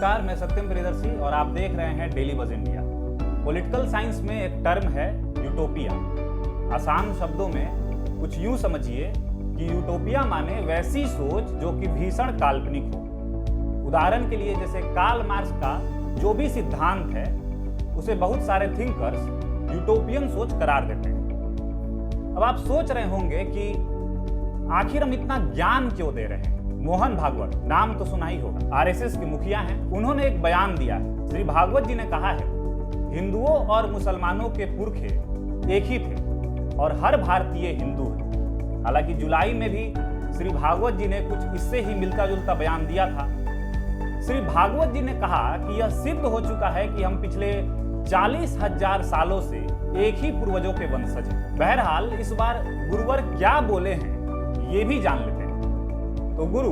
नमस्कार, मैं सत्यम प्रियदर्शी और आप देख रहे हैं डेली बज इंडिया। पॉलिटिकल साइंस में एक टर्म है यूटोपिया। आसान शब्दों में कुछ यूं समझिए कि यूटोपिया माने वैसी सोच जो कि भीषण काल्पनिक हो। उदाहरण के लिए जैसे कार्ल मार्क्स का जो भी सिद्धांत है उसे बहुत सारे थिंकर्स यूटोपियन सोच करार देते हैं। अब आप सोच रहे होंगे कि आखिर हम इतना ज्ञान क्यों दे रहे हैं। मोहन भागवत नाम तो सुना ही होगा, आरएसएस के मुखिया हैं। उन्होंने एक बयान दिया है। श्री भागवत जी ने कहा है, हिंदुओं और मुसलमानों के पुरखे एक ही थे और हर भारतीय हिंदू है। हालांकि जुलाई में भी श्री भागवत जी ने कुछ इससे ही मिलता जुलता बयान दिया था। श्री भागवत जी ने कहा कि यह सिद्ध हो चुका है कि हम पिछले 40,000 सालों से एक ही पूर्वजों के वंशज हैं। बहरहाल इस बार गुरुवर क्या बोले हैं ये भी जान लेते हैं। तो गुरु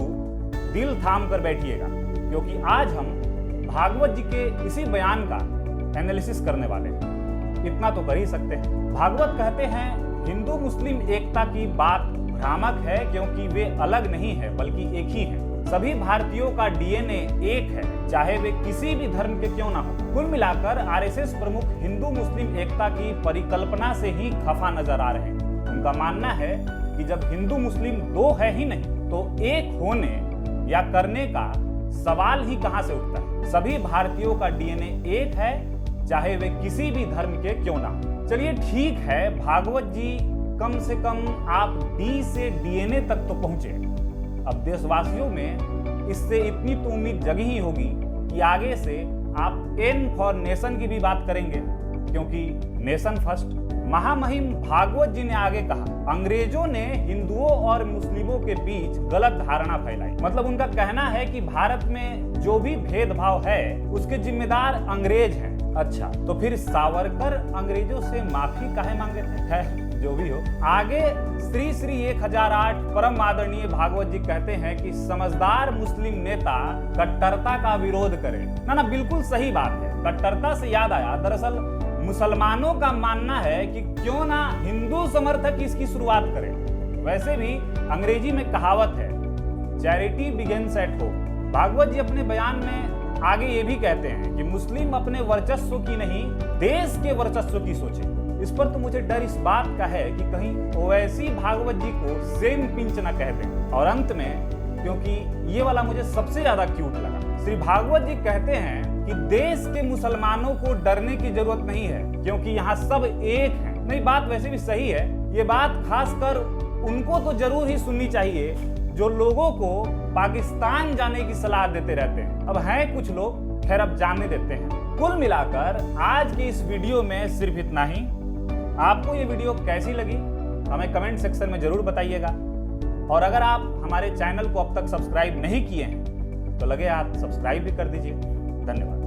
दिल थाम कर बैठिएगा, क्योंकि आज हम भागवत जी के इसी बयान का एनालिसिस करने वाले हैं। इतना तो कर ही सकते हैं। भागवत कहते हैं हिंदू मुस्लिम एकता की बात भ्रामक है, क्योंकि वे अलग नहीं है बल्कि एक ही है। सभी भारतीयों का डीएनए एक है, चाहे वे किसी भी धर्म के क्यों ना हो। कुल मिलाकर आरएसएस प्रमुख हिंदू मुस्लिम एकता की परिकल्पना से ही खफा नजर आ रहे हैं। उनका मानना है कि जब हिंदू मुस्लिम दो है ही नहीं तो एक होने या करने का सवाल ही कहां से उठता है। सभी भारतीयों का डीएनए एक है, चाहे वे किसी भी धर्म के क्यों ना हो। चलिए ठीक है, भागवत जी कम से कम आप डी से डीएनए तक तो पहुंचे। अब देशवासियों में इससे इतनी तो उम्मीद जगी ही होगी कि आगे से आप एन फॉर नेशन की भी बात करेंगे, क्योंकि नेशन फर्स्ट। महामहिम भागवत जी ने आगे कहा, अंग्रेजों ने हिंदुओं और मुस्लिमों के बीच गलत धारणा फैलाई। मतलब उनका कहना है कि भारत में जो भी भेदभाव है उसके जिम्मेदार अंग्रेज हैं। अच्छा, तो फिर सावरकर अंग्रेजों से माफी काहे मांगे थे? है जो भी हो। आगे श्री श्री 1008 परम आदरणीय भागवत जी कहते हैं कि समझदार मुस्लिम नेता कट्टरता का विरोध करे। ना बिल्कुल सही बात है। कट्टरता से याद आया, दरअसल मुसलमानों का मानना है कि क्यों ना हिंदू समर्थक इसकी शुरुआत करें। वैसे भी अंग्रेजी में कहावत है, charity begins at home. Bhagwat ji अपने बयान में आगे ये भी कहते हैं कि मुस्लिम अपने वर्चस्व की नहीं, देश के वर्चस्व की सोचे। इस पर तो मुझे डर इस बात का है कि कहीं ओवैसी भागवत जी को सेम पिंच न कह दें। और अंत में, क्योंकि ये वाला मुझे सबसे ज्यादा क्यूट लगा, श्री भागवत जी कहते हैं कि देश के मुसलमानों को डरने की जरूरत नहीं है, क्योंकि यहाँ सब एक हैं। नहीं, बात वैसे भी सही है। ये बात खासकर उनको तो जरूर ही सुननी चाहिए जो लोगों को पाकिस्तान जाने की सलाह देते रहते हैं। अब हैं कुछ लोग, खैर अब जाने देते हैं। कुल मिलाकर आज की इस वीडियो में सिर्फ इतना ही। आपको ये वीडियो कैसी लगी हमें कमेंट सेक्शन में जरूर बताइएगा। और अगर आप हमारे चैनल को अब तक सब्सक्राइब नहीं किए हैं तो लगे हाथ सब्सक्राइब भी कर दीजिए। धन्यवाद।